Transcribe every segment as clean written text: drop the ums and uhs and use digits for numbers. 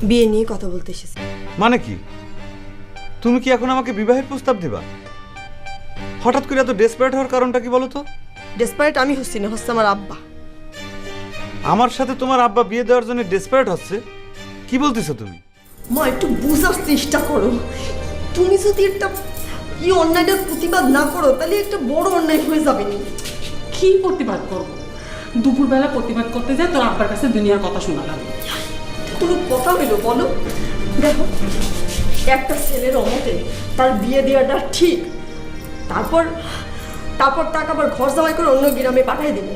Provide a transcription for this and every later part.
বিয়ে নিয়ে কথা বলতে এসেছি। মানে কি? তুমি কি এখন আমাকে বিবাহের প্রস্তাব দিবা? হঠাৎ করে এত ডেসপারেট হওয়ার কারণটা কি বলো তো? ডেসপারেট আমি হচ্ছি না, হচ্ছে আমার আব্বা। আমার সাথে তোমার আব্বা বিয়ে দেওয়ার জন্য ডেসপারেট হচ্ছে? কি বলতেছো তুমি? মা একটু বোঝার চেষ্টা করো। তুমি যদি একটা এই অন্যায়টার প্রতিবাদ না করো তাহলে একটা বড় অন্যায় হয়ে যাবে না। কি প্রতিবাদ করবো? দুপুরবেলা প্রতিবাদ করতে যায় তোর আব্বার কাছে দুনিয়ার কথা শোনালাম। কোনো কথা হইলো বলো? দেখো, একটা ছেলের অমতে তার বিয়ে দেওয়াটা ঠিক, তারপর তারপর তাকে আবার ঘর জামাই করে অন্য গ্রামে পাঠিয়ে দেবে,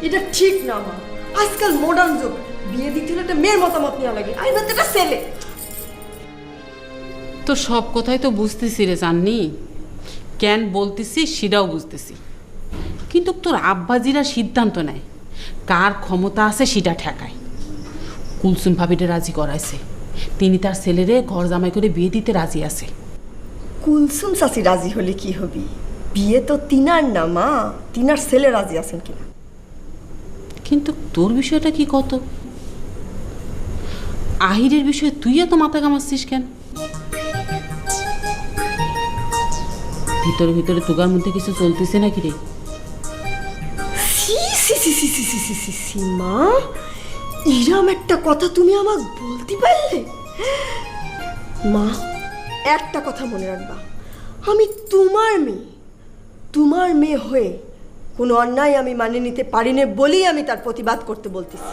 এটা ঠিক না মা। আজকাল মডার্ন যুগ, বিয়ে দিতে হলে একটা মেয়ের মতামত নেওয়া লাগে, আর না একটা ছেলে। তো সব কথাই তো বুঝতেছি রে জাননি, কেন বলতেছি সেটাও বুঝতেছি, কিন্তু তোর আব্বাজিরা সিদ্ধান্ত নেয় কার ক্ষমতা আছে সেটা ঠেকায়। কুলসুম ভাবিটা রাজি করাইছে, তিনি তার ছেলেরে ঘর জামাই করে বিয়ে দিতে রাজি আছে। কুলসুম চাচি রাজি হলে কি হবি? বিয়ে তো তিনার না মা, তিনার ছেলে রাজি আছেন কিনা। কিন্তু তোর বিষয়টা কি কত? আহিরের বিষয়ে তুই এত মাথা কামাচ্ছিস কেন? ভিতরে ভিতরে তোগার মধ্যে কিছু চলতেছে নাকি রে? মা, এরম একটা কথা তুমি আমাকে বলতে পারলে? মা, একটা কথা মনে রাখবা, আমি তোমার মেয়ে হয়ে কোনো অন্যায় আমি মানে নিতে পারি না বলেই আমি তার প্রতিবাদ করতে বলতেছি।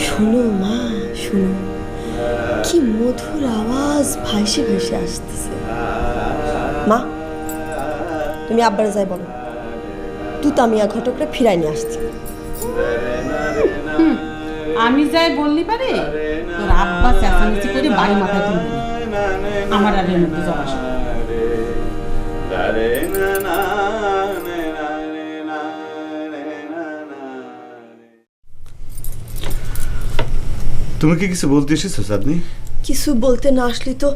শোনো মা, শোনো, কি মধুর আওয়াজ ভাইসে ভেসে আসতেছে। মা, তুমি আব্বারে যাই বলো তুতামিয়া ঘটকরে ফিরাই নিয়ে আসছি। আমি যাই বললি পারে তোর আব্বা চেঁচামেচি করে বাড়ি মাথায় তুলবি, আমার আর এর মধ্যে যাওয়া আসা। তুমি কি কিছু বলতে এসেছো চাঁদনি? কিছু বলতে না আসলে তো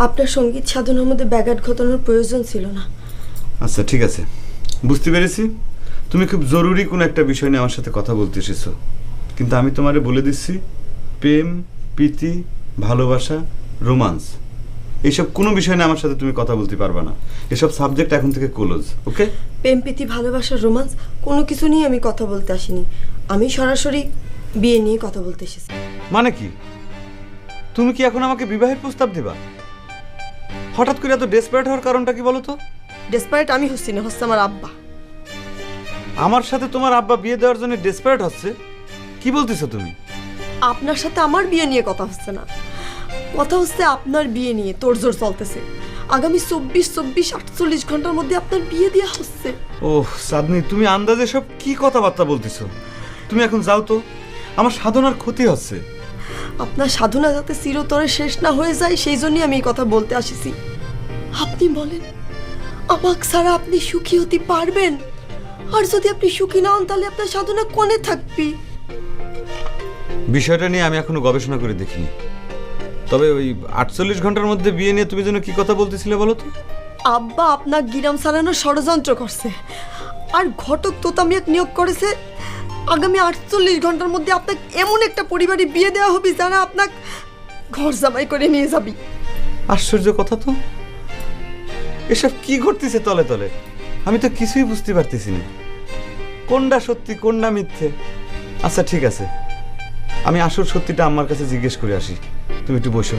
আপনার সঙ্গীত সাধনার মধ্যে ব্যাঘাত ঘটানোর প্রয়োজন ছিল না। আচ্ছা ঠিক আছে, বুঝতে পেরেছি তুমি খুব জরুরি কোনো একটা বিষয় নিয়ে আমার সাথে কথা বলতে এসেছো, কিন্তু আমি তোমারে বলে দিচ্ছি, প্রেম, প্রীতি, ভালোবাসা, রোমান্স, এইসব কোনো বিষয় নিয়ে আমার সাথে তুমি কথা বলতে পারবে না। এসব সাবজেক্ট এখন থেকে ক্লোজ, ওকে? প্রেম, প্রীতি, ভালোবাসা, রোমান্স কোনো কিছু নিয়ে আমি কথা বলতে আসিনি, আমি সরাসরি বিয়ে নিয়ে কথা বলতে এসেছি। মানে কি? তুমি কি এখন আমাকে বিবাহের প্রস্তাব দিবা? হঠাৎ করে এত ডেসপারেট হওয়ার কারণটা কি বলো তো? ডেসপারেট আমি হচ্ছি না, হচ্ছে আমার আব্বা। আমার সাথে তোমার আব্বা বিয়ে দেওয়ার জন্য ডেসপারেট হচ্ছে? কি বলতেছো তুমি? আপনার সাথে আমার বিয়ে নিয়ে কথা হচ্ছে না, কথা হচ্ছে আপনার বিয়ে নিয়ে তোড়জোড় চলতেছে। আগামী 24-48 ঘন্টার মধ্যে আপনার বিয়ে দেওয়া হচ্ছে। ওহ চাঁদনি, তুমি আন্দাজে সব কি কথাবার্তা বলতেছো? তুমি এখন যাও তো, আমার সাধনার ক্ষতি হচ্ছে। আপনার সাধনা যাতে চিরতরে শেষ না হয়ে যায় সেই জন্যই আমি এই কথা বলতে আসিছি। আপনি বলেন, আমাকে ছাড়া আপনি সুখী হতে পারবেন? আর যদি আপনি সুখী না হন তাহলে আপনার সাধনা কোনে থাকবি? বিষয়টা নিয়ে আমি এখনো গবেষণা করে দেখিনি, তবে ওই 48 ঘন্টার মধ্যে বিয়ে নিয়ে তুমি যেন কি কথা বলতেছিলে বলো তো? আব্বা আপনার গিরাম সারানোর ষড়যন্ত্র করছে, আর ঘটক তোতামিয়াক নিয়োগ করেছে আগামী 48 ঘন্টার মধ্যে আপনাকে এমন একটা পরিবারে বিয়ে দেওয়া হবে যারা আপনাকে ঘর জামাই করে নিয়ে যাবি। আশ্চর্য কথা তো, এসব কি ঘটতেছে তলে তলে? আমি তো কিছুই বুঝতে পারতেছি না, কোনটা সত্যি কোনটা মিথ্যে। আচ্ছা ঠিক আছে, আমি আসল সত্যিটা আমার কাছে জিজ্ঞেস করে আসি, তুমি একটু বসো।